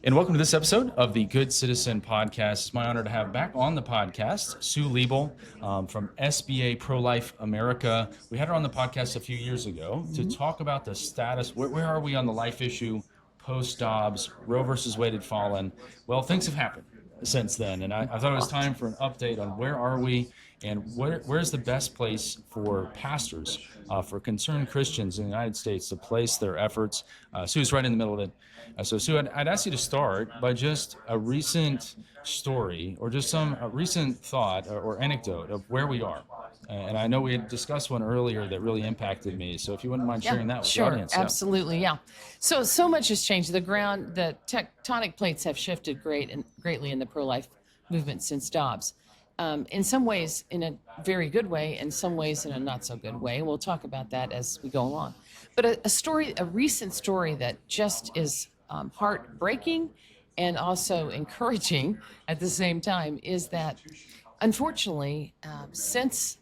And welcome to this episode of the Good Citizen Podcast. It's my honor to have back on the podcast Sue Liebel from SBA Pro-Life America. We had her on the podcast a few years ago to talk about the status. Where are we on the life issue post-Dobbs, Roe versus Wade had fallen? Well, things have happened since then, and I thought it was time for an update on where are we and where's the best place for pastors, for concerned Christians in the United States to place their efforts. Sue's right in the middle of it. So Sue, I'd ask you to start by just a recent story or just a recent thought or anecdote of where we are. And I know we had discussed one earlier that really impacted me. So if you wouldn't mind sharing that with the audience. Sure, absolutely, yeah. So much has changed. The tectonic plates have shifted greatly in the pro-life movement since Dobbs. In some ways, in a very good way, in some ways, in a not so good way. We'll talk about that as we go along. But a recent story that just is heartbreaking and also encouraging at the same time is that, unfortunately, since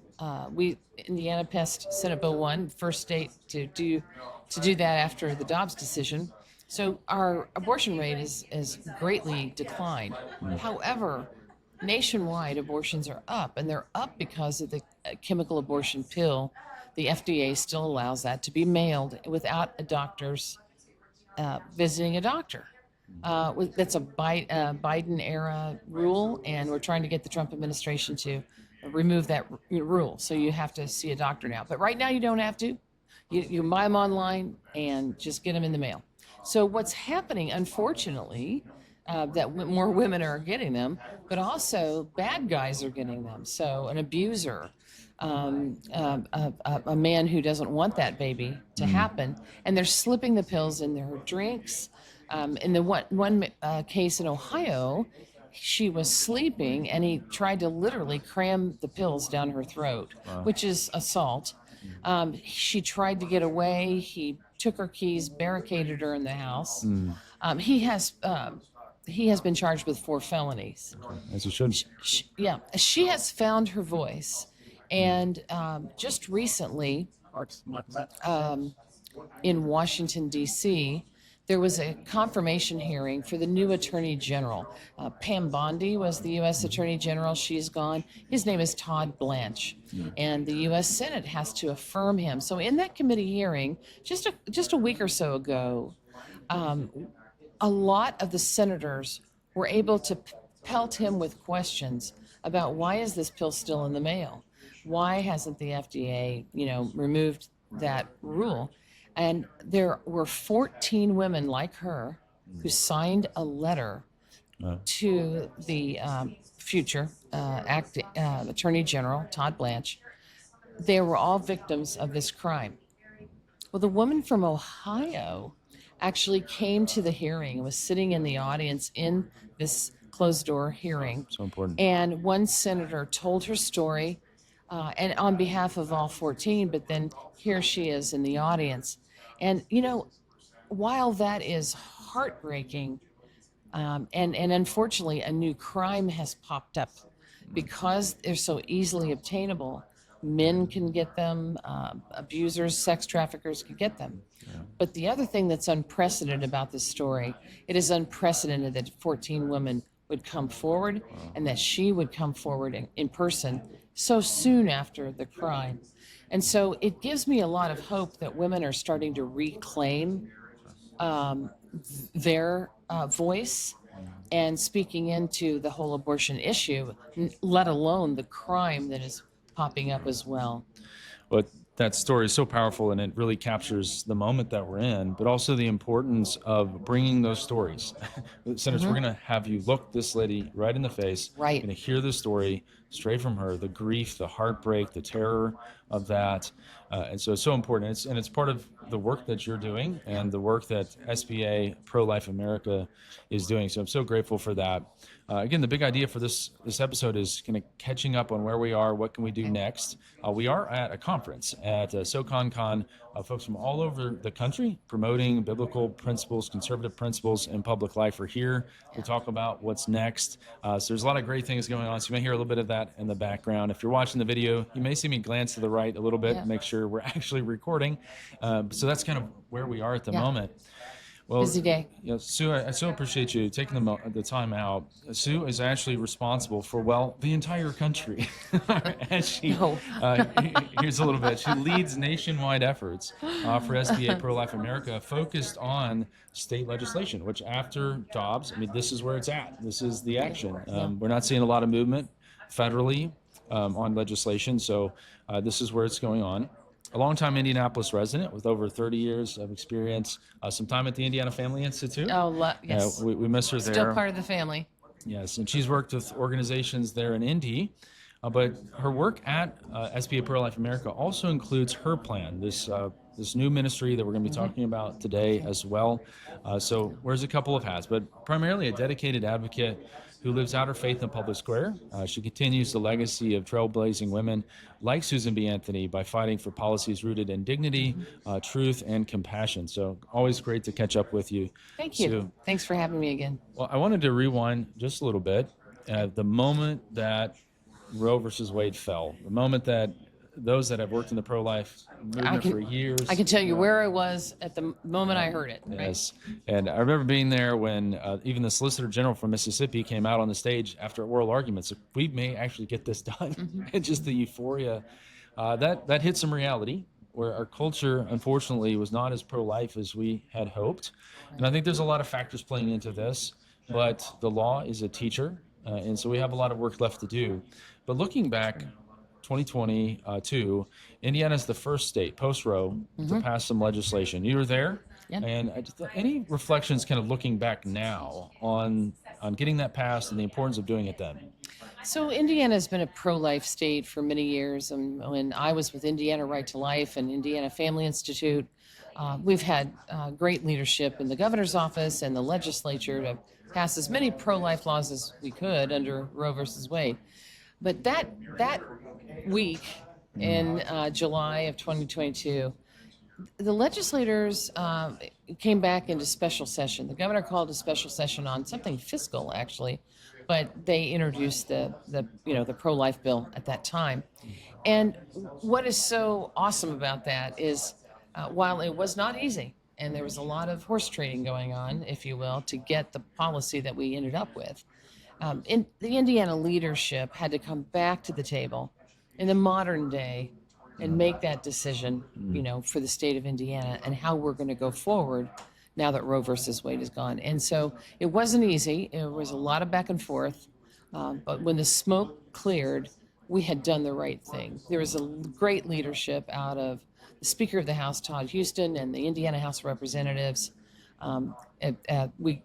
Indiana passed Senate Bill 1, first state to do that after the Dobbs decision, so our abortion rate is greatly declined. However, nationwide abortions are up, and they're up because of the chemical abortion pill. The FDA still allows that to be mailed without a doctor's visiting a doctor. That's a Biden-era rule, and we're trying to get the Trump administration to remove that rule. So you have to see a doctor now. But right now you don't have to. You can buy them online and just get them in the mail. So what's happening, unfortunately, that more women are getting them, but also bad guys are getting them. So an abuser, a man who doesn't want that baby to happen, and they're slipping the pills in their drinks. In the one case in Ohio, she was sleeping, and he tried to literally cram the pills down her throat, which is assault. She tried to get away. He took her keys, barricaded her in the house. He has been charged with 4 felonies. As he should. She has found her voice. And just recently, in Washington, D.C., there was a confirmation hearing for the new Attorney General. Pam Bondi was the U.S. Attorney General. She's gone. His name is Todd Blanche. And the U.S. Senate has to affirm him. So in that committee hearing, just a week or so ago, a lot of the senators were able to pelt him with questions about why is this pill still in the mail? Why hasn't the FDA, removed that rule? And there were 14 women like her who signed a letter to the future Attorney General, Todd Blanche. They were all victims of this crime. Well, the woman from Ohio actually came to the hearing and was sitting in the audience in this closed-door hearing. So important. And one senator told her story, and on behalf of all 14, but then here she is in the audience. And, while that is heartbreaking, and unfortunately a new crime has popped up because they're so easily obtainable, men can get them, abusers, sex traffickers can get them. Yeah. But the other thing that's unprecedented about this story, it is unprecedented that 14 women would come forward and that she would come forward in person so soon after the crime. And so it gives me a lot of hope that women are starting to reclaim their voice and speaking into the whole abortion issue, let alone the crime that is popping up as well. But that story is so powerful, and it really captures the moment that we're in, but also the importance of bringing those stories. Senators, we're going to have you look this lady right in the face. Right. You're going to hear the story straight from her, the grief, the heartbreak, the terror of that. And so it's so important. It's part of the work that you're doing and the work that SBA Pro-Life America is doing. So I'm so grateful for that. Again, the big idea for this episode is kind of catching up on where we are, what can we do next. We are at a conference at SoConCon. Folks from all over the country promoting biblical principles, conservative principles in public life are here to talk about what's next. So there's a lot of great things going on. So you may hear a little bit of that in the background. If you're watching the video, you may see me glance to the right a little bit, make sure we're actually recording. So that's kind of where we are at the moment. Well, Busy day. Sue, I so appreciate you taking the time out. Sue is actually responsible for, well, the entire country. As she, No. here's a little bit. She leads nationwide efforts for SBA Pro-Life America, focused on state legislation, which after Dobbs, I mean, this is where it's at. This is the action. We're not seeing a lot of movement federally on legislation, so this is where it's going on. A longtime Indianapolis resident with over 30 years of experience, some time at the Indiana Family Institute. Yes. We miss her there. Still part of the family. Yes, and she's worked with organizations there in Indy, but her work at SBA Pro-Life America also includes her plan, this new ministry that we're going to be talking about today as well. So wears a couple of hats, but primarily a dedicated advocate who lives out her faith in public square. She continues the legacy of trailblazing women like Susan B. Anthony by fighting for policies rooted in dignity, truth, and compassion. So always great to catch up with you. Thank you. Sue. Thanks for having me again. Well, I wanted to rewind just a little bit. The moment that Roe versus Wade fell, the moment that those that have worked in the pro-life movement for years. I can tell you where I was at the moment I heard it. Yes, and I remember being there when even the Solicitor General from Mississippi came out on the stage after oral arguments. We may actually get this done, and just the euphoria that hit some reality, where our culture, unfortunately, was not as pro-life as we had hoped. And I think there's a lot of factors playing into this, but the law is a teacher, and so we have a lot of work left to do. But looking back, 2022, Indiana is the first state post-Roe to pass some legislation. You were there, and any reflections, kind of looking back now on getting that passed and the importance of doing it then? So Indiana has been a pro-life state for many years. And when I was with Indiana Right to Life and Indiana Family Institute, we've had great leadership in the governor's office and the legislature to pass as many pro-life laws as we could under Roe versus Wade. But that week in July of 2022, the legislators came back into special session. The governor called a special session on something fiscal, actually, but they introduced the pro-life bill at that time. And what is so awesome about that is, while it was not easy, and there was a lot of horse trading going on, if you will, to get the policy that we ended up with, the Indiana leadership had to come back to the table in the modern day and make that decision, for the state of Indiana and how we're going to go forward now that Roe versus Wade is gone. And so it wasn't easy. It was a lot of back and forth. But when the smoke cleared, we had done the right thing. There was a great leadership out of the Speaker of the House, Todd Houston, and the Indiana House of Representatives. We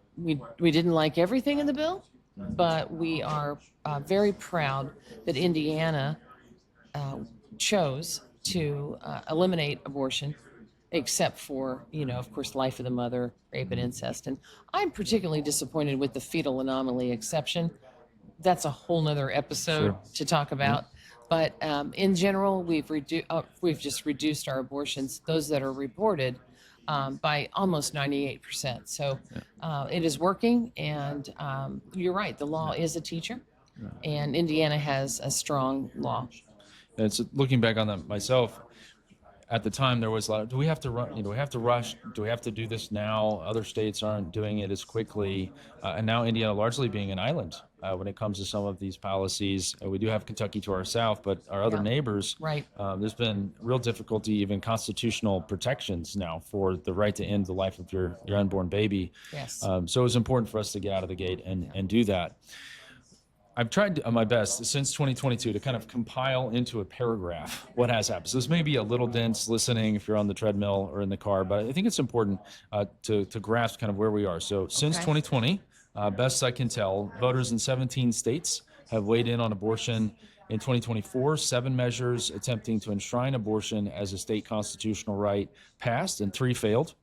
didn't like everything in the bill, but we are very proud that Indiana chose to eliminate abortion, except for, of course, life of the mother, rape and incest. And I'm particularly disappointed with the fetal anomaly exception. That's a whole nother episode to talk about. But in general, we've just reduced our abortions, those that are reported, by almost 98%. So it is working, and you're right, the law is a teacher, and Indiana has a strong law. And so looking back on that myself, at the time there was a lot of, do we have to run, do we have to rush? Do we have to do this now? Other states aren't doing it as quickly. And now Indiana largely being an island when it comes to some of these policies. We do have Kentucky to our south, but our other neighbors, there's been real difficulty, even constitutional protections now for the right to end the life of your unborn baby. Yes. So it's important for us to get out of the gate and do that. I've tried my best since 2022 to kind of compile into a paragraph what has happened. So this may be a little dense listening if you're on the treadmill or in the car, but I think it's important to grasp kind of where we are. So since 2020, best I can tell, voters in 17 states have weighed in on abortion. In 2024, 7 measures attempting to enshrine abortion as a state constitutional right passed, and 3 failed.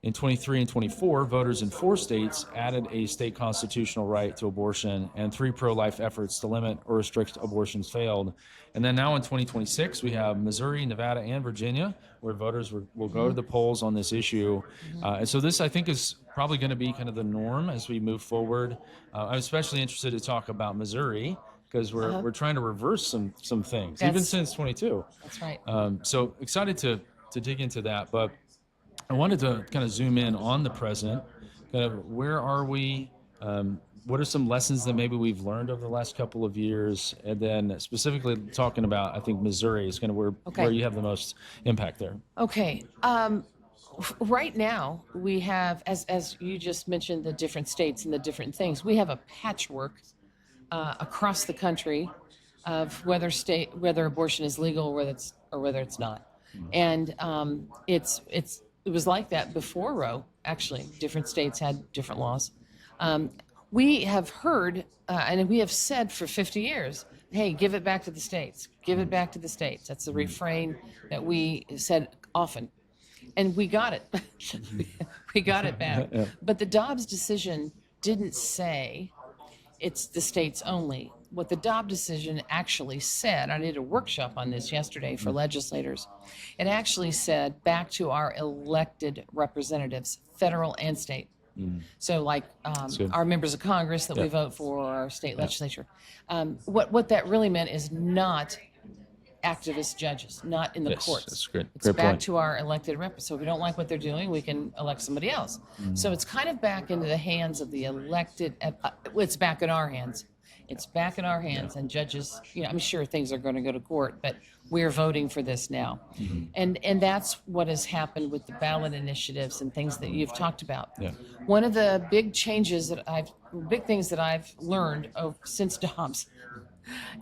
In 23 and 24, voters in 4 states added a state constitutional right to abortion, and 3 pro-life efforts to limit or restrict abortions failed. And then now in 2026, we have Missouri, Nevada, and Virginia, where voters will go to the polls on this issue. And so this, I think, is probably going to be kind of the norm as we move forward. I'm especially interested to talk about Missouri, because we're trying to reverse some things, even since 22. That's right. So excited to dig into that. But I wanted to kind of zoom in on the present. Kind of where are we? What are some lessons that maybe we've learned over the last couple of years? And then specifically talking about, I think Missouri is kind of where you have the most impact there. Okay. Right now, we have, as you just mentioned, the different states and the different things. We have a patchwork across the country of whether abortion is legal or whether it's not. And it was like that before Roe. Actually, different states had different laws. We have heard and we have said for 50 years, "Hey, give it back to the states. Give it back to the states." That's the refrain that we said often, and we got it. We got it back. Yeah. But the Dobbs decision didn't say it's the states only. What the Dobbs decision actually said, I did a workshop on this yesterday for legislators. It actually said back to our elected representatives, federal and state. So, like good. our members of Congress that we vote for, our state legislature. What that really meant is not activist judges, not in the Yes, courts. that's great. It's Great back point. to our elected rep. So if we don't like what they're doing, we can elect somebody else. So it's kind of back into the hands of the elected. It's back in our hands. It's back in our hands, and judges. I'm sure things are going to go to court, but we're voting for this now, and that's what has happened with the ballot initiatives and things that you've talked about. Yeah. One of the big things that I've learned since Dobbs,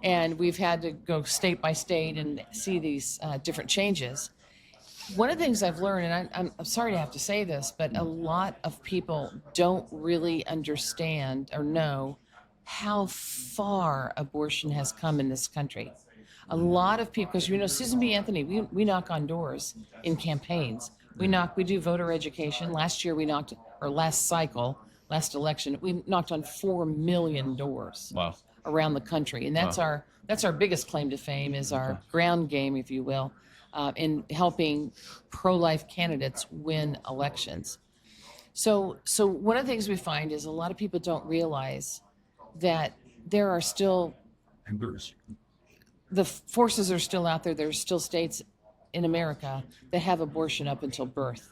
and we've had to go state by state and see these different changes. One of the things I've learned, and I'm sorry to have to say this, but a lot of people don't really understand or know how far abortion has come in this country. A lot of people, because Susan B. Anthony, we knock on doors in campaigns. We do voter education. Last year last election, we knocked on 4 million doors. Wow. Around the country, and that's our biggest claim to fame is our ground game, if you will, in helping pro-life candidates win elections. So one of the things we find is a lot of people don't realize that there are still the forces are still out there. There's still states in America that have abortion up until birth,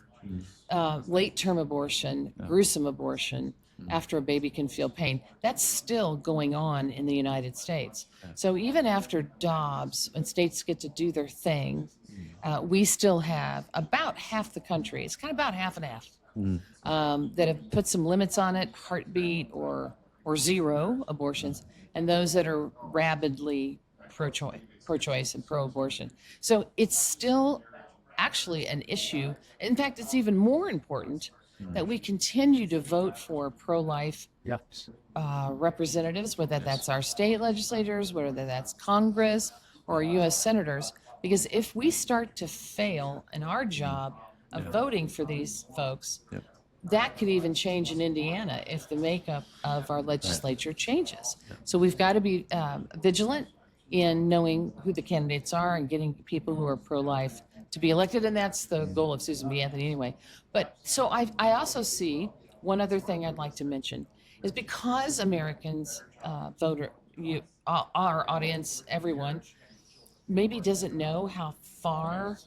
late-term abortion, gruesome abortion. After a baby can feel pain. That's still going on in the United States. So even after Dobbs, when states get to do their thing, we still have about half the country, it's kind of about half and half, that have put some limits on it, heartbeat or zero abortions, and those that are rabidly pro-choice and pro-abortion. So it's still actually an issue. In fact, it's even more important that we continue to vote for pro-life representatives, whether that's our state legislators, whether that's Congress or U.S. senators, because if we start to fail in our job of voting for these folks, that could even change in Indiana if the makeup of our legislature changes. So we've got to be vigilant in knowing who the candidates are and getting people who are pro-life to be elected, and that's the goal of Susan B. Anthony anyway. But so I also see one other thing I'd like to mention is because Americans, our audience, everyone, maybe doesn't know how far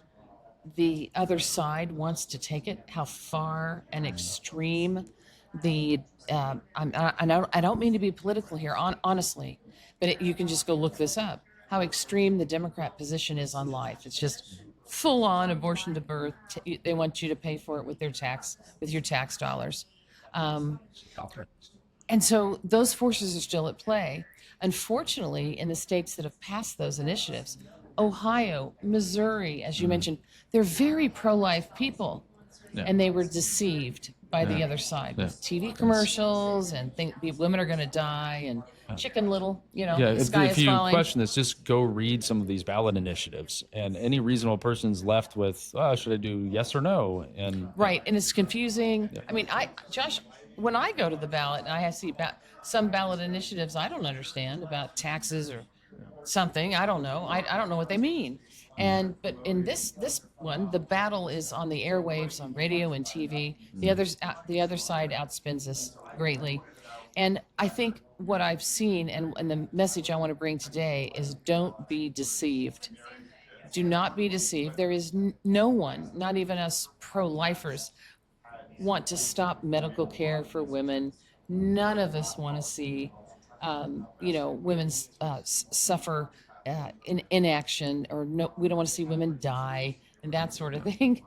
the other side wants to take it, how far and extreme I don't mean to be political here, honestly, but you can just go look this up, how extreme the Democrat position is on life. It's just full-on abortion to birth. They want you to pay for it with your tax dollars. And so those forces are still at play. Unfortunately, in the states that have passed those initiatives, Ohio, Missouri, as you mentioned, they're very pro-life people, and they were deceived by the other side with TV commercials and think women are going to die and Chicken Little, the sky if is you falling. question this, just go read some of these ballot initiatives, and any reasonable person's left with, should I do yes or no? And Right, and it's confusing. I mean, Josh, when I go to the ballot and I see some ballot initiatives I don't understand about taxes or something, I don't know. I don't know what they mean. But in this one, the battle is on the airwaves, on radio and TV. The other side outspins us greatly. And I think what I've seen and the message I want to bring today is don't be deceived. do not be deceived. There is no one, not even us pro-lifers, want to stop medical care for women. None of us want to see, women suffer in inaction, or no, we don't want to see women die and that sort of thing.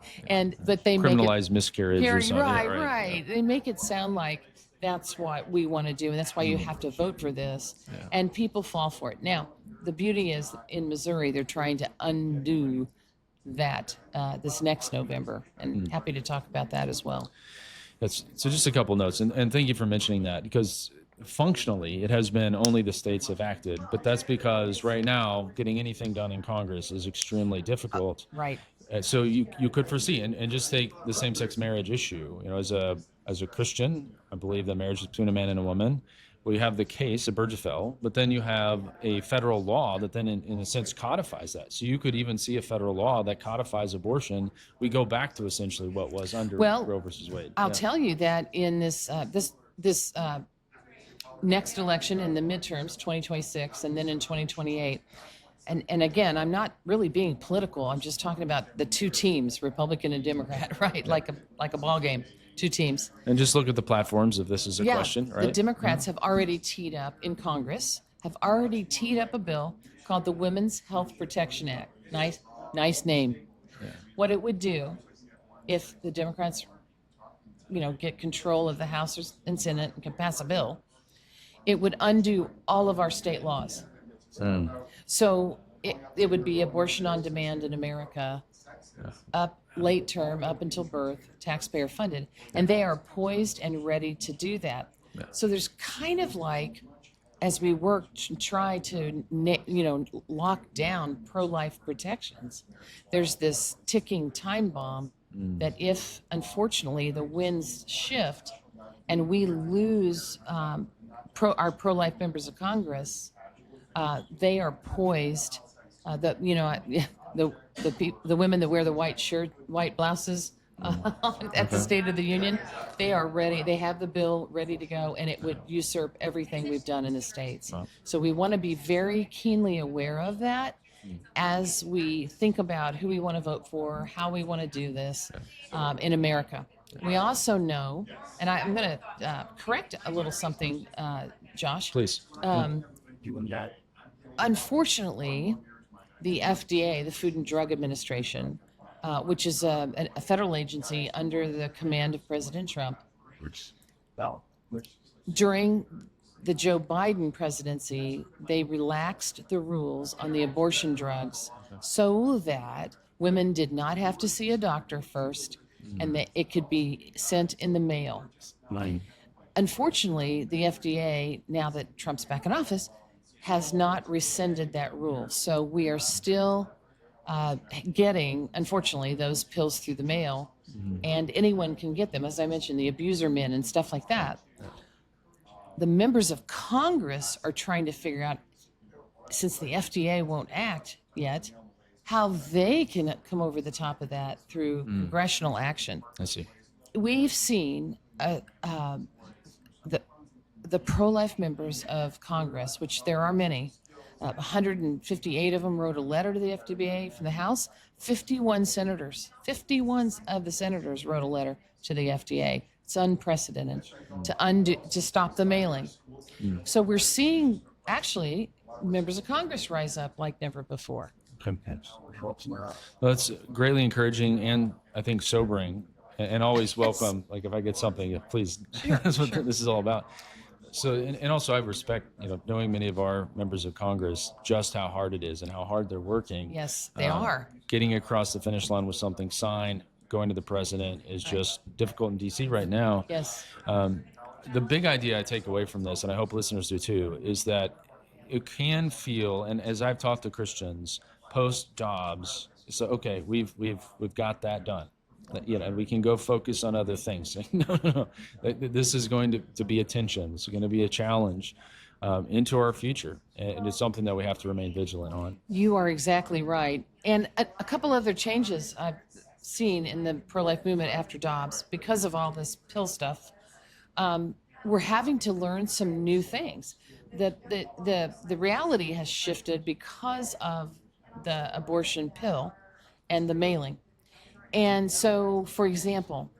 But they make it Criminalized miscarriage or something. right, Yeah, right. They make it sound like that's what we want to do, and that's why you have to vote for this. And people fall for it. Now, the beauty is in Missouri, they're trying to undo that this next November, and happy to talk about that as well. So just a couple notes, and thank you for mentioning that, because functionally it has been only the states have acted, but that's because right now getting anything done in Congress is extremely difficult. Right. So you could foresee, and just take the same-sex marriage issue. As a Christian, I believe that marriage is between a man and a woman. Well, you have the case of Burgefell, but then you have a federal law that then, in a sense, codifies that. So you could even see a federal law that codifies abortion. We go back to essentially what was under Roe versus Wade. I'll tell you that in this next election, in the midterms, 2026, and then in 2028. And again, I'm not really being political. I'm just talking about the two teams, Republican and Democrat, right? Like a ball game, two teams. And just look at the platforms if this is a question, right? The Democrats have already teed up in Congress, a bill called the Women's Health Protection Act. Nice name. Yeah. What it would do if the Democrats, get control of the House and Senate and can pass a bill, it would undo all of our state laws. So it would be abortion on demand in America, up late term, up until birth, taxpayer funded, and they are poised and ready to do that. So there's kind of like, as we work to try to lock down pro-life protections, there's this ticking time bomb that if, unfortunately, the winds shift and we lose our pro-life members of Congress, they are poised. The women that wear the white blouses at the State of the Union, they are ready. They have the bill ready to go, and it would usurp everything we've done in the states. Wow. So we want to be very keenly aware of that as we think about who we want to vote for, how we want to do this in America. We also know, and I'm going to correct a little something, Josh. Please. Unfortunately, the FDA, the Food and Drug Administration, which is a federal agency under the command of President Trump, during the Joe Biden presidency, they relaxed the rules on the abortion drugs so that women did not have to see a doctor first, and that it could be sent in the mail. Unfortunately, the FDA, now that Trump's back in office, has not rescinded that rule. So we are still getting, unfortunately, those pills through the mail, and anyone can get them. As I mentioned, the abuser men and stuff like that. The members of Congress are trying to figure out, since the FDA won't act yet, how they can come over the top of that through congressional action. I see. We've seen the pro-life members of Congress, which there are many, 158 of them wrote a letter to the FDA from the House. 51 of the senators wrote a letter to the FDA. It's unprecedented to stop the mailing. So we're seeing actually members of Congress rise up like never before. Well, that's greatly encouraging and I think sobering, and always welcome. Like if I get something, please. That's what this is all about. So, and also I respect, knowing many of our members of Congress, just how hard it is and how hard they're working. Yes, they are. Getting across the finish line with something signed, going to the president is just difficult in D.C. right now. Yes. The big idea I take away from this, and I hope listeners do too, is that it can feel, and as I've talked to Christians, post-Dobbs, so okay, we've got that done. We can go focus on other things. No. This is going to be a tension. This is going to be a challenge into our future, and it's something that we have to remain vigilant on. You are exactly right. And a couple other changes I've seen in the pro-life movement after Dobbs, because of all this pill stuff, we're having to learn some new things. The reality has shifted because of the abortion pill and the mailing. And so, for example,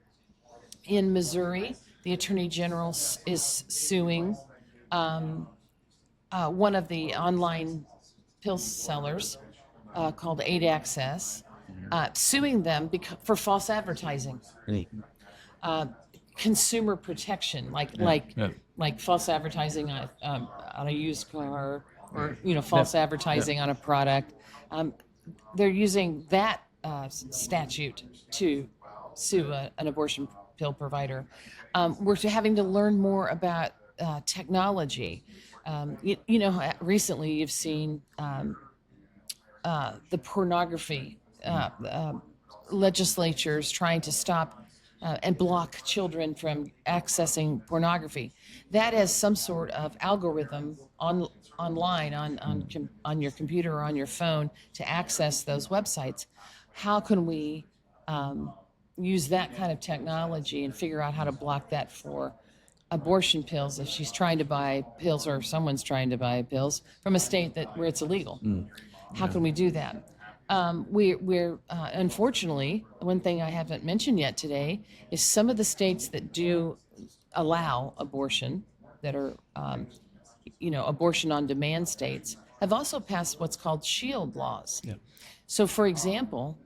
in Missouri, the Attorney General is suing one of the online pill sellers called 8Access, suing them for false advertising, consumer protection, like false advertising on a used car, or false advertising on a product. They're using that statute to sue an abortion pill provider. We're having to learn more about technology. Recently you've seen the pornography legislatures trying to stop and block children from accessing pornography. That has some sort of algorithm online on your computer or on your phone to access those websites. How can we use that kind of technology and figure out how to block that for abortion pills if she's trying to buy pills, or someone's trying to buy pills from a state where it's illegal? How can we do that? We're unfortunately, one thing I haven't mentioned yet today is some of the states that do allow abortion, that are abortion on demand states, have also passed what's called shield laws. Yeah. So, for example,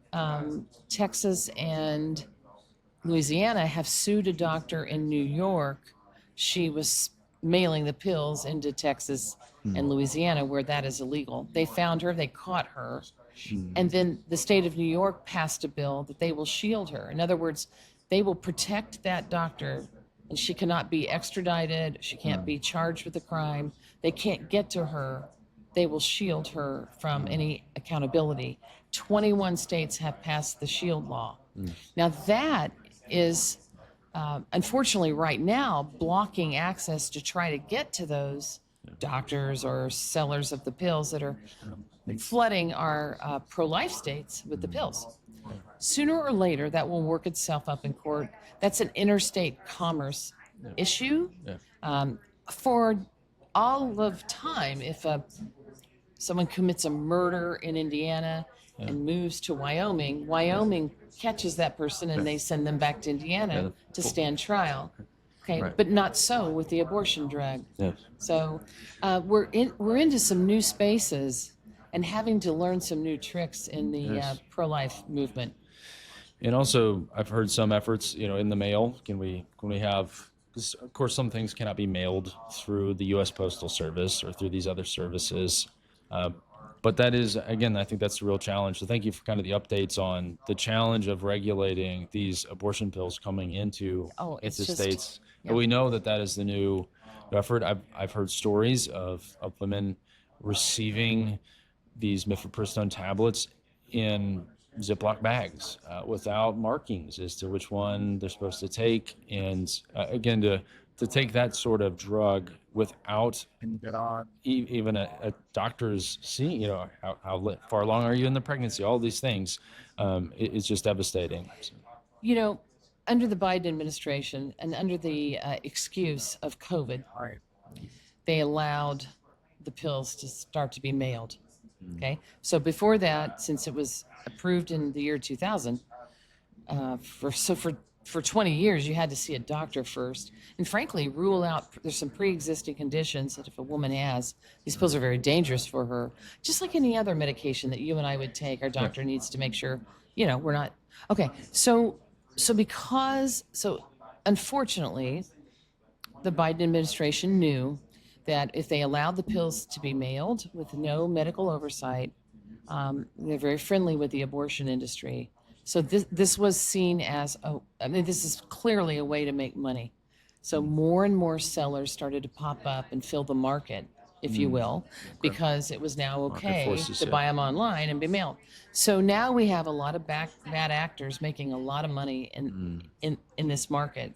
Texas and Louisiana have sued a doctor in New York. She was mailing the pills into Texas and Louisiana, where that is illegal. They found her, they caught her, and then the state of New York passed a bill that they will shield her. In other words, they will protect that doctor, and she cannot be extradited, she can't be charged with a crime, they can't get to her. They will shield her from any accountability. 21 states have passed the shield law. Now that is, unfortunately right now, blocking access to try to get to those doctors or sellers of the pills that are flooding our pro-life states with the pills. Sooner or later, that will work itself up in court. That's an interstate commerce issue. For all of time, if someone commits a murder in Indiana and moves to Wyoming, Wyoming catches that person and they send them back to Indiana to stand trial. Okay, but not so with the abortion drug. So we're into some new spaces and having to learn some new tricks in the pro-life movement. And also, I've heard some efforts, in the mail. Can we have? Because of course, some things cannot be mailed through the U.S. Postal Service or through these other services. But that is, again, I think that's the real challenge. So thank you for kind of the updates on the challenge of regulating these abortion pills coming into states. And we know that is the new effort. I've heard stories of women receiving these mifepristone tablets in Ziploc bags without markings as to which one they're supposed to take. And again, to take that sort of drug without even a doctor's seeing, how far along are you in the pregnancy, all these things, it's just devastating. Under the Biden administration and under the excuse of COVID, they allowed the pills to start to be mailed. Okay, so before that, since it was approved in the year 2000, for 20 years, you had to see a doctor first, and frankly, rule out there's some pre-existing conditions that if a woman has, these pills are very dangerous for her. Just like any other medication that you and I would take, our doctor needs to make sure, we're not. Okay, so unfortunately, the Biden administration knew that if they allowed the pills to be mailed with no medical oversight, they're very friendly with the abortion industry. So this was seen as, this is clearly a way to make money. So more and more sellers started to pop up and fill the market, if you will, because it was now okay to buy them online and be mailed. So now we have a lot of bad actors making a lot of money in this market.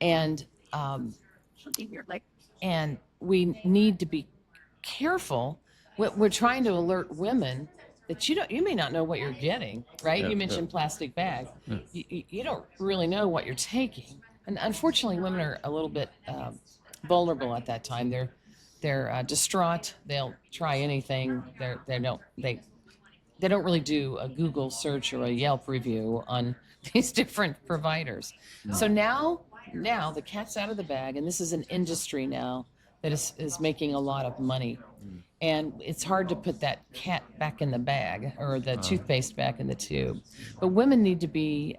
And we need to be careful. We're trying to alert women that you may not know what you're getting, right? You mentioned plastic bag. You don't really know what you're taking. And unfortunately, women are a little bit vulnerable at that time. They're distraught. They'll try anything. they don't really do a Google search or a Yelp review on these different providers. So now the cat's out of the bag, and this is an industry now that is making a lot of money. And it's hard to put that cat back in the bag or the toothpaste back in the tube. But women need to be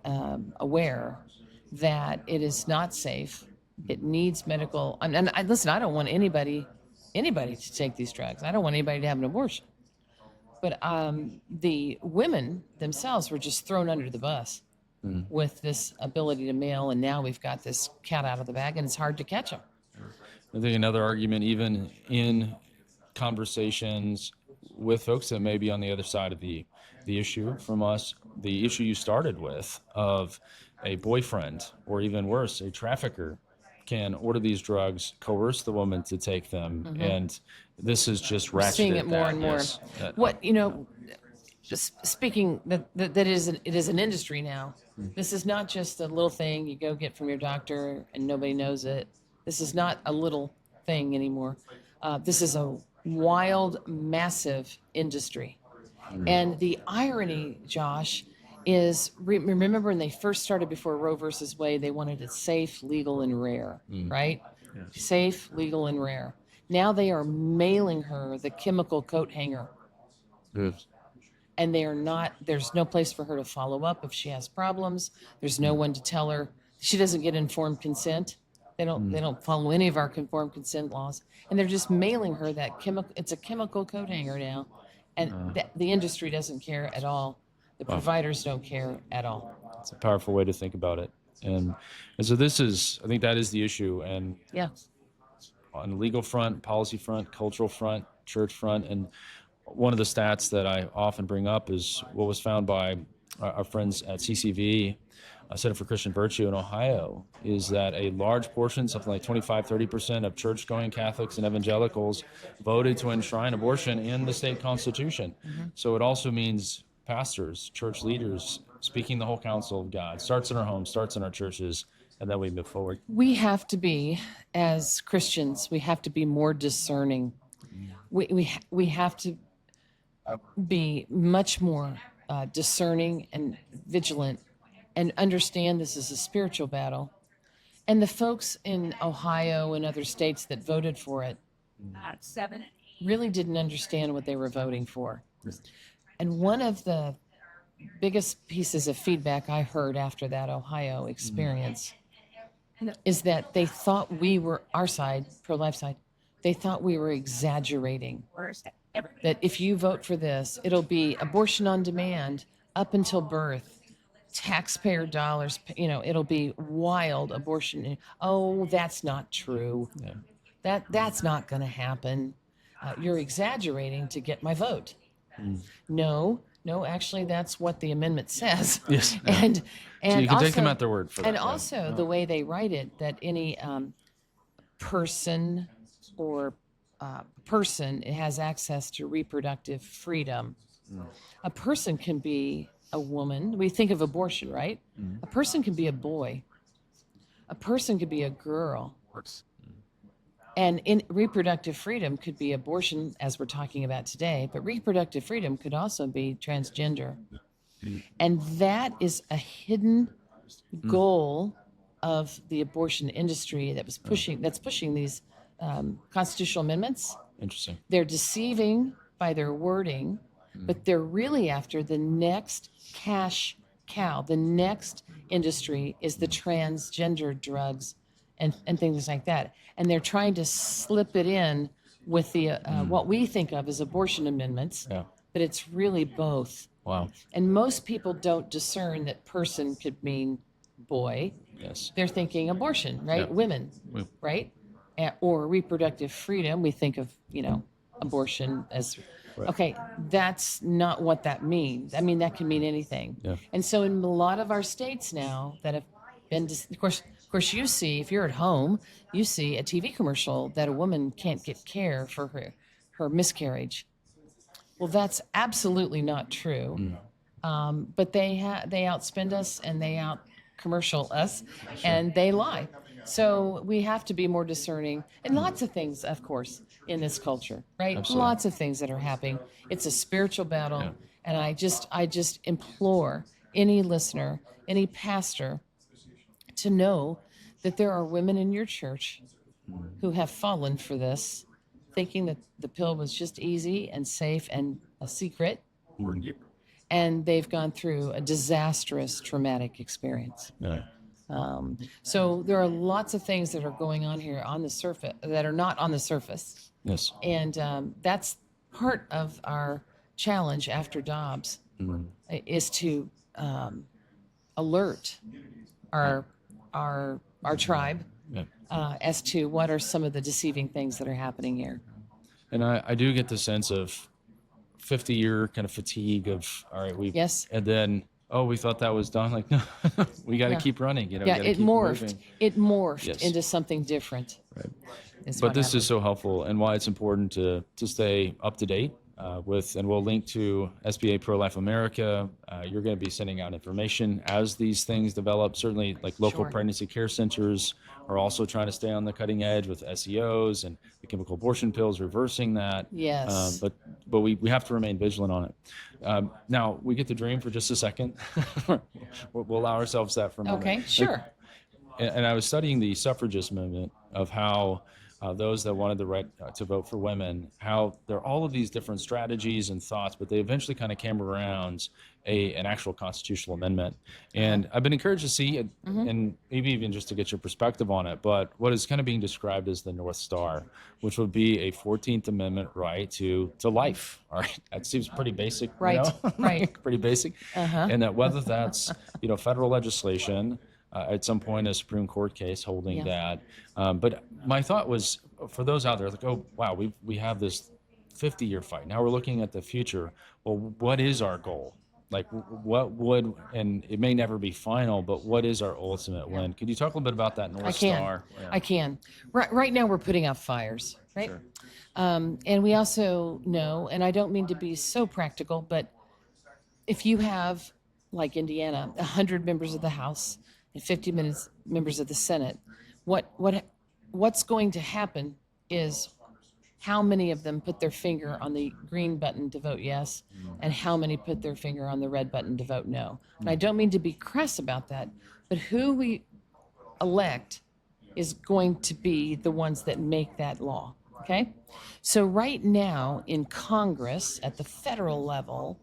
aware that it is not safe. It needs medical. And listen, I don't want anybody to take these drugs. I don't want anybody to have an abortion. But the women themselves were just thrown under the bus with this ability to mail, and now we've got this cat out of the bag, and it's hard to catch them. I think another argument, even in conversations with folks that may be on the other side of the issue from us, the issue you started with of a boyfriend, or even worse, a trafficker, can order these drugs, coerce the woman to take them, and this is just ratcheted. Seeing it more and more. Yes. What speaking that it is an industry now. This is not just a little thing you go get from your doctor and nobody knows it. This is not a little thing anymore. This is a wild, massive industry. And the irony, Josh, is remember when they first started before Roe versus Wade, they wanted it safe, legal, and rare, right? Yes. Safe, legal, and rare. Now they are mailing her the chemical coat hanger. Yes. And they are not, there's no place for her to follow up if she has problems. There's no one to tell her. She doesn't get informed consent. They don't follow any of our informed consent laws. And they're just mailing her that chemical, it's a chemical coat hanger now. And the industry doesn't care at all. The providers don't care at all. It's a powerful way to think about it. And so this is, I think that is the issue. And on the legal front, policy front, cultural front, church front, and one of the stats that I often bring up is what was found by our friends at CCV, Center for Christian Virtue in Ohio, is that a large portion, something like 25-30% of church-going Catholics and evangelicals voted to enshrine abortion in the state constitution. So it also means pastors, church leaders, speaking the whole counsel of God, starts in our homes, starts in our churches, and then we move forward. We have to be, as Christians, we have to be more discerning. We have to be much more discerning and vigilant and understand this is a spiritual battle. And the folks in Ohio and other states that voted for it really didn't understand what they were voting for. And one of the biggest pieces of feedback I heard after that Ohio experience is that they thought we were, our side, pro-life side, they thought we were exaggerating. That if you vote for this, it'll be abortion on demand up until birth, taxpayer dollars, it'll be wild abortion. Oh, that's not true. That's not going to happen. You're exaggerating to get my vote. No, actually, that's what the amendment says. Yes. And so you can also, take them at their word for that. And also the way they write it, that any person or person has access to reproductive freedom. A person can be a woman. We think of abortion, right? A person can be a boy. A person could be a girl. And in reproductive freedom could be abortion, as we're talking about today, but reproductive freedom could also be transgender. And that is a hidden goal of the abortion industry that's pushing these constitutional amendments. Interesting. They're deceiving by their wording, but they're really after the next cash cow. The next industry is the transgender drugs and things like that. And they're trying to slip it in with the what we think of as abortion amendments, but it's really both. Wow. And most people don't discern that person could mean boy. Yes. They're thinking abortion, right? Women, right? Or reproductive freedom. We think of, abortion as, okay, that's not what that means. I mean, that can mean anything. And so in a lot of our states now that have been, of course, you see, if you're at home, you see a TV commercial that a woman can't get care for her miscarriage. Well, that's absolutely not true. But they outspend us and they out-commercial us, and they lie. So we have to be more discerning. And lots of things, of course, in this culture, right? Absolutely. Lots of things that are happening. It's a spiritual battle, And I just implore any listener, any pastor, to know that there are women in your church who have fallen for this, thinking that the pill was just easy and safe and a secret, and they've gone through a disastrous, traumatic experience. Yeah. So there are lots of things that are going on here on the surface that are not on the surface, Yes. and that's part of our challenge after Dobbs is to alert our tribe Yeah. as to what are some of the deceiving things that are happening here. And I do get the sense of 50-year kind of fatigue of, all right, Yes. and then, oh, we thought that was done. Like, no, we got to keep running. You know, Yeah, we gotta it keep morphed. moving. It morphed Yes. into something different. Right. Is But what this happened. is so helpful, and why it's important to stay up to date with, and we'll link to SBA Pro-Life America. You're going to be sending out information as these things develop. Certainly, like local Sure. pregnancy care centers are also trying to stay on the cutting edge with SEOs and the chemical abortion pills, reversing that. Yes. But we have to remain vigilant on it. Now, we get to dream for just a second. We'll allow ourselves that for a moment. Okay, sure. And I was studying the suffragist movement of how those that wanted the right to vote for women, how there are all of these different strategies and thoughts, but they eventually kind of came around an actual constitutional amendment. And I've been encouraged to see it, and maybe even just to get your perspective on it, but what is kind of being described as the North Star, which would be a 14th Amendment right to life. All right, that seems pretty basic, Right, you know? right. Pretty basic. And that whether that's, federal legislation, at some point a Supreme Court case holding that. But my thought was, for those out there, like, oh, wow, we have this 50-year fight. Now we're looking at the future. Well, what is our goal? Like, what would, and it may never be final, but what is our ultimate win? Could you talk a little bit about that North Star? Yeah. I can. Right now we're putting out fires, right? Sure. And we also know, and I don't mean to be so practical, but if you have, like Indiana, 100 members of the House and 50 members of the Senate, what's going to happen is how many of them put their finger on the green button to vote yes, and how many put their finger on the red button to vote no. And I don't mean to be crass about that, but who we elect is going to be the ones that make that law, okay? So right now in Congress, at the federal level,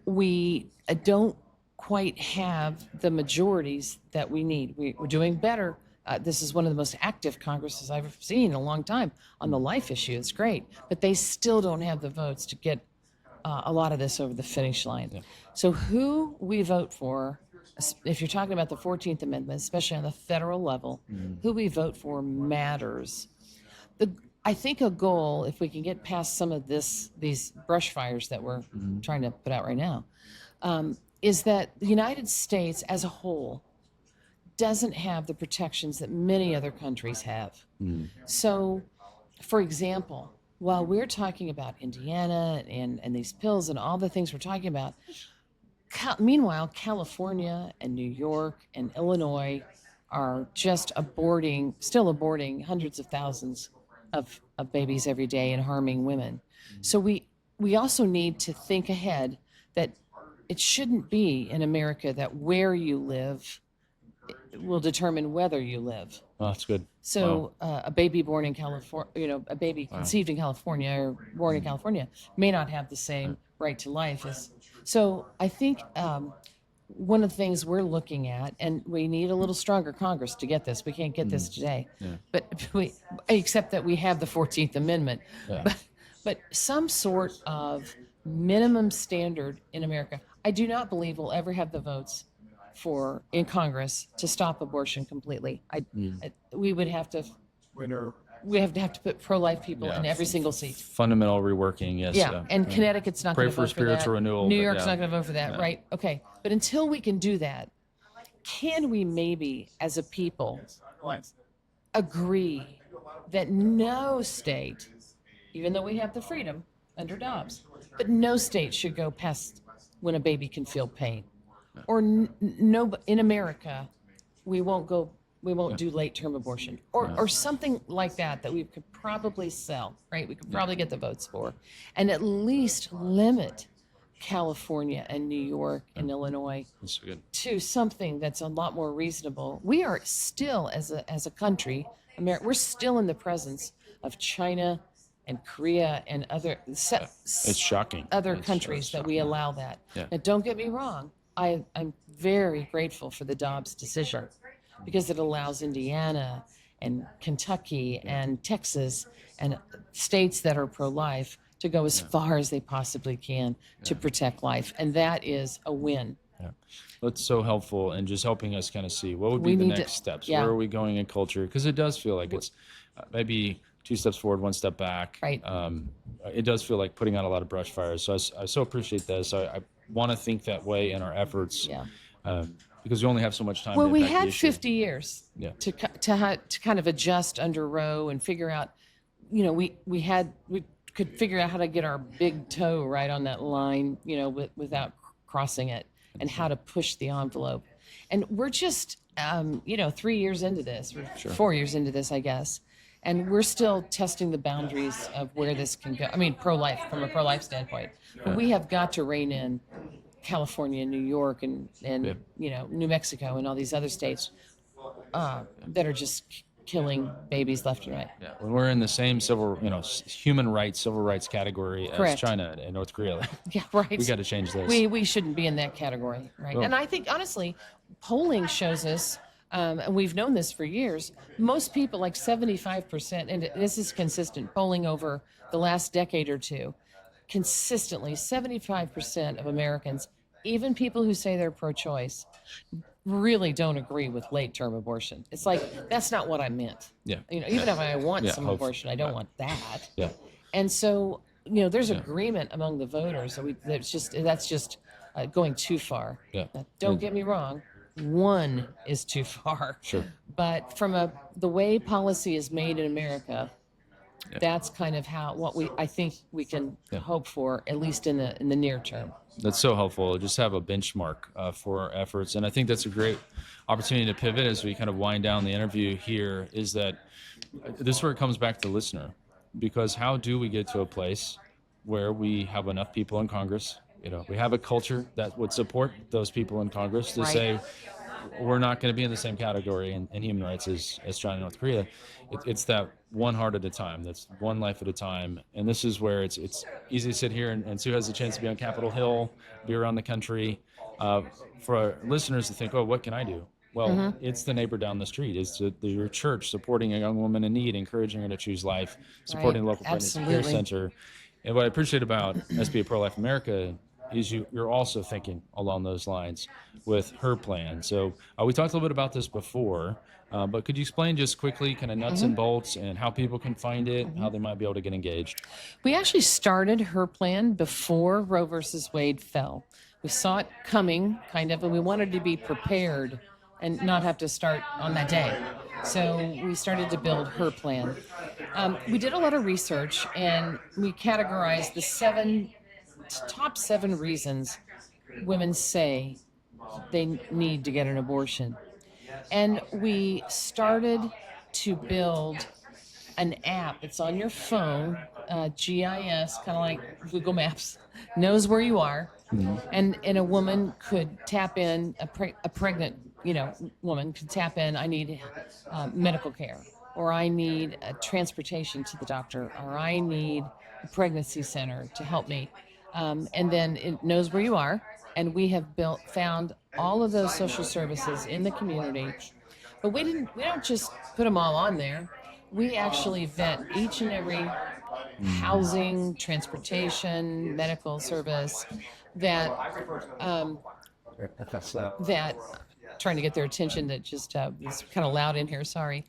we don't quite have the majorities that we need. We're doing better. This is one of the most active Congresses I've ever seen in a long time on the life issue. It's great, but they still don't have the votes to get a lot of this over the finish line. Yeah. So who we vote for, if you're talking about the 14th Amendment, especially on the federal level, who we vote for matters. I think a goal, if we can get past some of these brush fires that we're trying to put out right now, is that the United States as a whole doesn't have the protections that many other countries have. So, for example, while we're talking about Indiana and these pills and all the things we're talking about, meanwhile, California and New York and Illinois are just still aborting hundreds of thousands of babies every day and harming women. So we also need to think ahead that it shouldn't be in America that where you live will determine whether you live. Oh, that's good. So a baby born in California, a baby conceived in California or born in California may not have the same right to life as. So I think one of the things we're looking at, and we need a little stronger Congress to get this. We can't get this today, but except that we have the 14th Amendment. Yeah. But some sort of minimum standard in America. I do not believe we'll ever have the votes in Congress to stop abortion completely. We would have to. We have to put pro-life people in every single seat. Fundamental reworking, yes. Yeah, and Connecticut's not going to vote for that. Pray for spiritual renewal. New York's not going to vote for that, right? Okay, but until we can do that, can we maybe, as a people, agree that no state, even though we have the freedom under Dobbs, but no state should go past when a baby can feel pain, or no, in America, we won't do late-term abortion, or something like that we could probably sell, right? We could probably get the votes for, and at least limit California and New York and Illinois That's good. to something that's a lot more reasonable. We are still, as a country, we're still in the presence of China and Korea and other It's shocking. other It's countries that we allow that. Yeah. Now, don't get me wrong. I'm very grateful for the Dobbs decision because it allows Indiana and Kentucky and Texas and states that are pro-life to go as far as they possibly can to protect life. And that is a win. Yeah. That's so helpful and just helping us kind of see what would be We the need to- next steps. yeah. Where are we going in culture? Because it does feel like it's maybe 2 steps forward, 1 step back. Right. It does feel like putting out a lot of brush fires. So I so appreciate this. I want to think that way in our efforts. Yeah. Because we only have so much time. Well, to we impact the had issue. 50 years Yeah. to kind of adjust under Roe and figure out, we could figure out how to get our big toe right on that line, without crossing it, and how to push the envelope. And we're just, 3 years into this, or 4 years into this, I guess. And we're still testing the boundaries of where this can go. I mean, pro-life, from a pro-life standpoint. But we have got to rein in California, New York, and New Mexico, and all these other states that are just killing babies left and right. Yeah. When we're in the same human rights, civil rights category as Correct. China and North Korea, Yeah, right. we got to change this. We shouldn't be in that category, right? Well- And I think, honestly, polling shows us, and we've known this for years, most people, like 75%, and this is consistent, polling over the last decade or two, consistently, 75% of Americans, even people who say they're pro-choice, really don't agree with late-term abortion. It's like, that's not what I meant. Yeah. Even if I want Yeah, some hope- abortion, I don't want that. Yeah. And so, there's agreement among the voters that that's just going too far. Yeah. Now, don't get me wrong, one is too far. Sure. But from the way policy is made in America, that's kind of I think we can hope for, at least in the near term. That's so helpful. Just have a benchmark for our efforts. And I think that's a great opportunity to pivot as we kind of wind down the interview here, is that this is where it comes back to listener. Because how do we get to a place where we have enough people in Congress? We have a culture that would support those people in Congress to Right. say, we're not going to be in the same category in human rights as China and North Korea. It's that one heart at a time. That's one life at a time. And this is where it's easy to sit here, and Sue has the chance to be on Capitol Hill, be around the country. For our listeners to think, oh, what can I do? Well, it's the neighbor down the street. It's your church supporting a young woman in need, encouraging her to choose life, supporting the local pregnancy care Absolutely. center. And what I appreciate about SBA Pro-Life America is you're also thinking along those lines with her plan. So we talked a little bit about this before, but could you explain just quickly kind of nuts and bolts and how people can find it, how they might be able to get engaged? We actually started her plan before Roe versus Wade fell. We saw it coming, kind of, and we wanted to be prepared and not have to start on that day. So we started to build her plan. We did a lot of research, and we categorized the top 7 reasons women say they need to get an abortion. And we started to build an app. It's on your phone, GIS, kind of like Google Maps, knows where you are. And a woman could tap in, a pregnant woman could tap in, I need medical care, or I need transportation to the doctor, or I need a pregnancy center to help me. And then it knows where you are, and we have found all of those social services in the community. But we don't just put them all on there. We actually vet each and every housing, transportation, medical service that trying to get their attention, that just is kind of loud in here, sorry.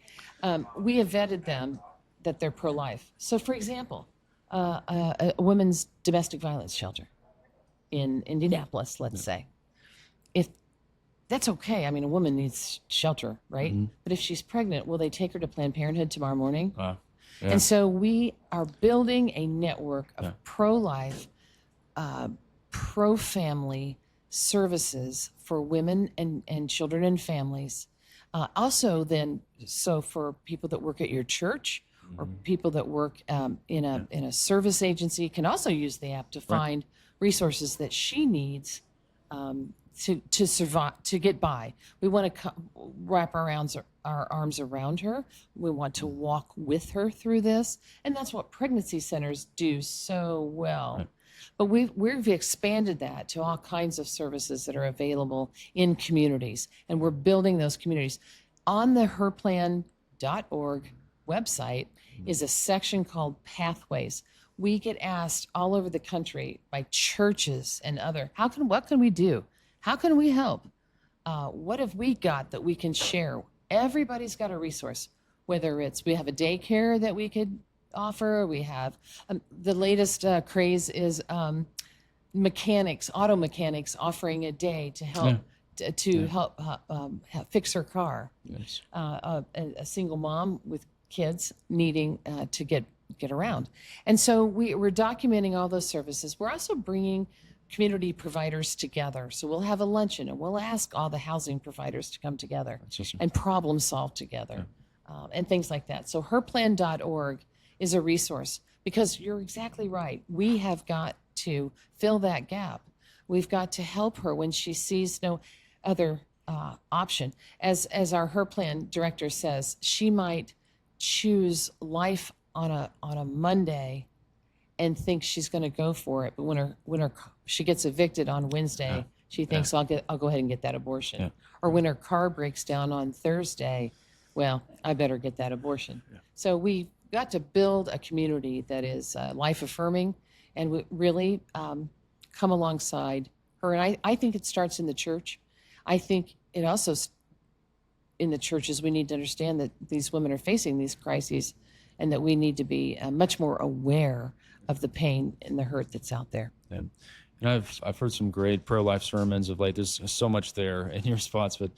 We have vetted them that they're pro-life. So, for example, a women's domestic violence shelter in Indianapolis, let's say. If that's okay, I mean, a woman needs shelter, right? But if she's pregnant, will they take her to Planned Parenthood tomorrow morning? Yeah. And so we are building a network of pro-life, pro-family services for women and children and families. Also then, so for people that work at your church, or people that work in a service agency can also use the app to find resources that she needs to survive, to get by. We want to wrap our arms around her. We want to walk with her through this, and that's what pregnancy centers do so well. Right. But we've expanded that to all kinds of services that are available in communities, and we're building those communities. On the herplan.org website is a section called Pathways. We get asked all over the country by churches and what can we do? How can we help? What have we got that we can share? Everybody's got a resource, whether it's we have a daycare that we could offer. We have the latest craze is auto mechanics offering a day to help help fix her car. Yes. A single mom with kids needing to get around, and so we're documenting all those services. We're also bringing community providers together. So we'll have a luncheon and we'll ask all the housing providers to come together and problem solve together and things like that. So herplan.org is a resource because you're exactly right. We have got to fill that gap. We've got to help her when she sees no other option. As our HerPlan director says, she might choose life on a Monday and think she's going to go for it, but when she gets evicted on Wednesday, she thinks I'll go ahead and get that abortion. Yeah. Or when her car breaks down on Thursday, well, I better get that abortion. Yeah. So we've got to build a community that is life affirming, and we really come alongside her. And I think it starts in the church. I think it also in the churches we need to understand that these women are facing these crises, and that we need to be much more aware of the pain and the hurt that's out there. Yeah. And I've heard some great pro-life sermons of late. There's so much there in your response, but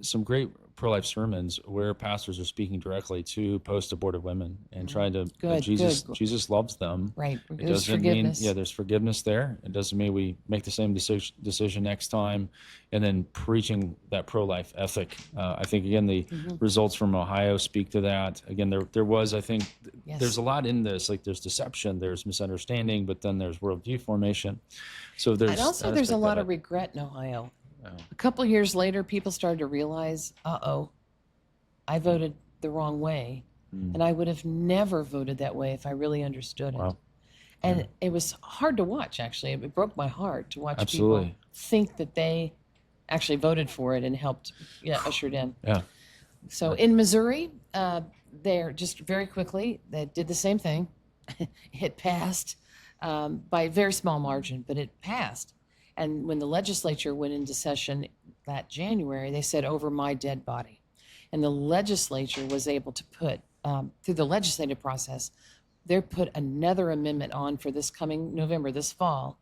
some great pro-life sermons where pastors are speaking directly to post-abortive women and trying to Jesus loves them. Right. It doesn't mean there's forgiveness there. It doesn't mean we make the same decision next time. And then preaching that pro-life ethic. I think again the results from Ohio speak to that. Again, there was there's a lot in this. Like there's deception, there's misunderstanding, but then there's worldview formation. So there's a lot of regret in Ohio. A couple of years later, people started to realize, I voted the wrong way. And I would have never voted that way if I really understood it. Wow. And it was hard to watch, actually. It broke my heart to watch people think that they actually voted for it and helped ushered in. Yeah. So in Missouri, they're just very quickly, they did the same thing. It passed by a very small margin, but it passed. And when the legislature went into session that January, they said, over my dead body. And the legislature was able to put, through the legislative process, they put another amendment on for this coming November, this fall,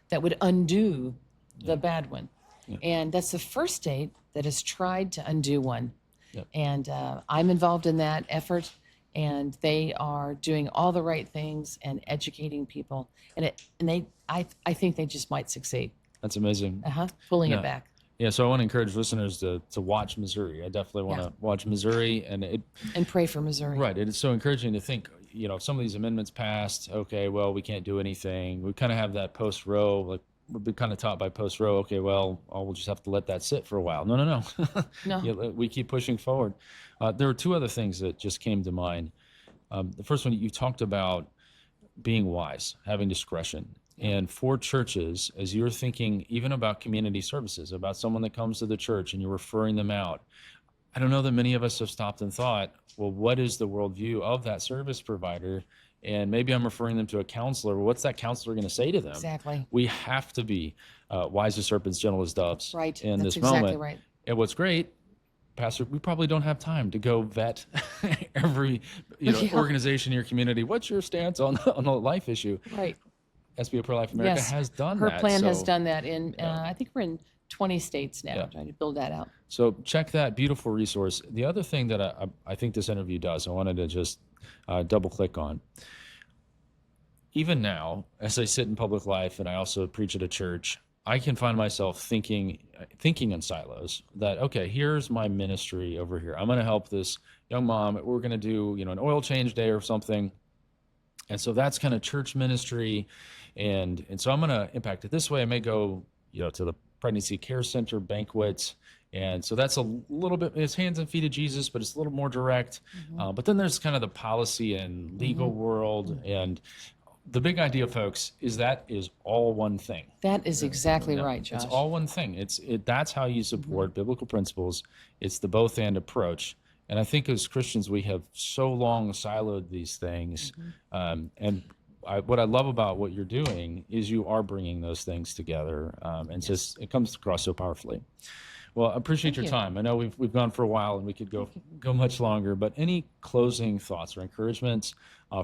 that would undo the bad one. Yeah. And that's the first state that has tried to undo one. Yep. And I'm involved in that effort. And they are doing all the right things and educating people. I think they just might succeed. That's amazing. Pulling it back. Yeah, so I want to encourage listeners to watch Missouri. I definitely want to watch Missouri and pray for Missouri. Right. It is so encouraging to think, some of these amendments passed, okay, well, we can't do anything. We kind of have that post-Roe, like we've been kind of taught by post-Roe, okay, well, we'll just have to let that sit for a while. No. No. We keep pushing forward. There were two other things that just came to mind. The first one, you talked about being wise, having discretion. And for churches, as you're thinking even about community services, about someone that comes to the church and you're referring them out, I don't know that many of us have stopped and thought, well, what is the worldview of that service provider? And maybe I'm referring them to a counselor. Well, what's that counselor going to say to them? Exactly. We have to be wise as serpents, gentle as doves in this exactly moment. Right. And what's great, Pastor, we probably don't have time to go vet every organization in your community. What's your stance on the life issue? Right. SBA Pro-Life America has done Her that. Her plan has done that in, I think we're in 20 states now, trying to build that out. So check that beautiful resource. The other thing that I think this interview does, I wanted to just double click on. Even now, as I sit in public life and I also preach at a church, I can find myself thinking in silos that, okay, here's my ministry over here. I'm going to help this young mom. We're going to do, an oil change day or something. And so that's kind of church ministry. And so I'm going to impact it this way. I may go, to the pregnancy care center banquets. And so that's a little bit, it's hands and feet of Jesus, but it's a little more direct. But then there's kind of the policy and legal world. And the big idea, folks, is that is all one thing. That is exactly right, Josh. It's all one thing. That's how you support biblical principles. It's the both and approach. And I think as Christians, we have so long siloed these things. What I love about what you're doing is you are bringing those things together. And it comes across so powerfully. Well, I appreciate your time. I know we've gone for a while and we could go much longer, but any closing thoughts or encouragements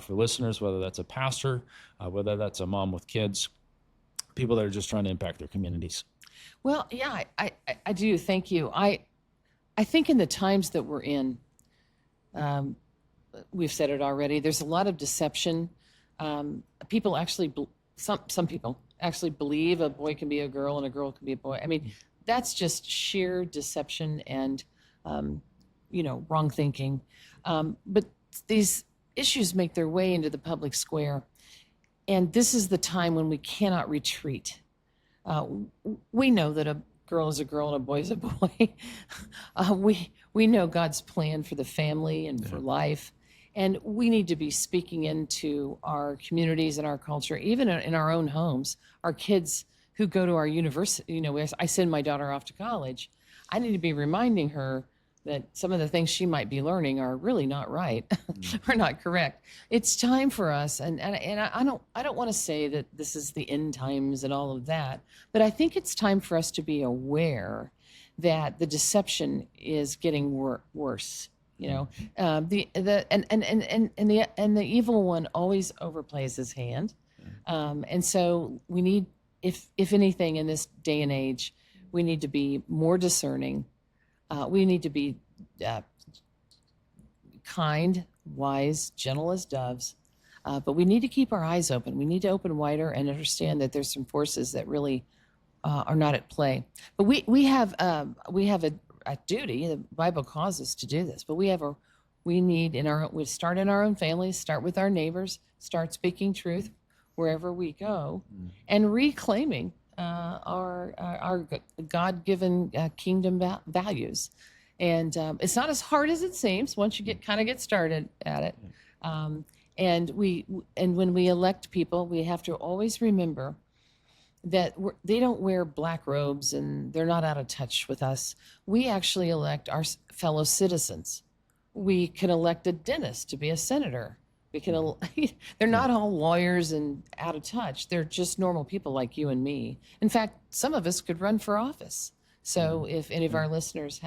for listeners, whether that's a pastor, whether that's a mom with kids, people that are just trying to impact their communities? Well, yeah, I do. Thank you. I think in the times that we're in, we've said it already, there's a lot of deception. People actually, some people actually believe a boy can be a girl and a girl can be a boy. I mean, that's just sheer deception and, wrong thinking. But these issues make their way into the public square. And this is the time when we cannot retreat. We know that a girl is a girl and a boy is a boy. We know God's plan for the family and for life. And we need to be speaking into our communities and our culture, even in our own homes. Our kids who go to our university, I send my daughter off to college. I need to be reminding her that some of the things she might be learning are really not right or not correct. It's time for us, and I don't want to say that this is the end times and all of that, but I think it's time for us to be aware that the deception is getting worse. The evil one always overplays his hand, and so we need, if anything, in this day and age, we need to be more discerning. We need to be kind, wise, gentle as doves, but we need to keep our eyes open. We need to open wider and understand that there's some forces that really are not at play. But we have a duty. The Bible calls us to do this, but we start in our own families, start with our neighbors, start speaking truth wherever we go, and reclaiming our God-given kingdom values. And it's not as hard as it seems once you get started at it. And when we elect people, we have to always remember that they don't wear black robes and they're not out of touch with us. We actually elect our fellow citizens. We can elect a dentist to be a senator. We can. They're not all lawyers and out of touch. They're just normal people like you and me. In fact, some of us could run for office. So if any of our listeners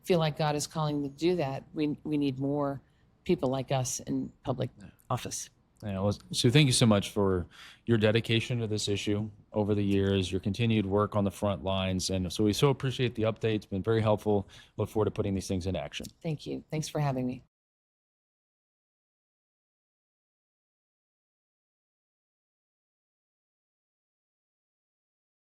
feel like God is calling them to do that, we need more people like us in public office. Yeah, well, Sue, thank you so much for your dedication to this issue over the years, your continued work on the front lines. And so we so appreciate the update. It's been very helpful. Look forward to putting these things into action. Thank you. Thanks for having me.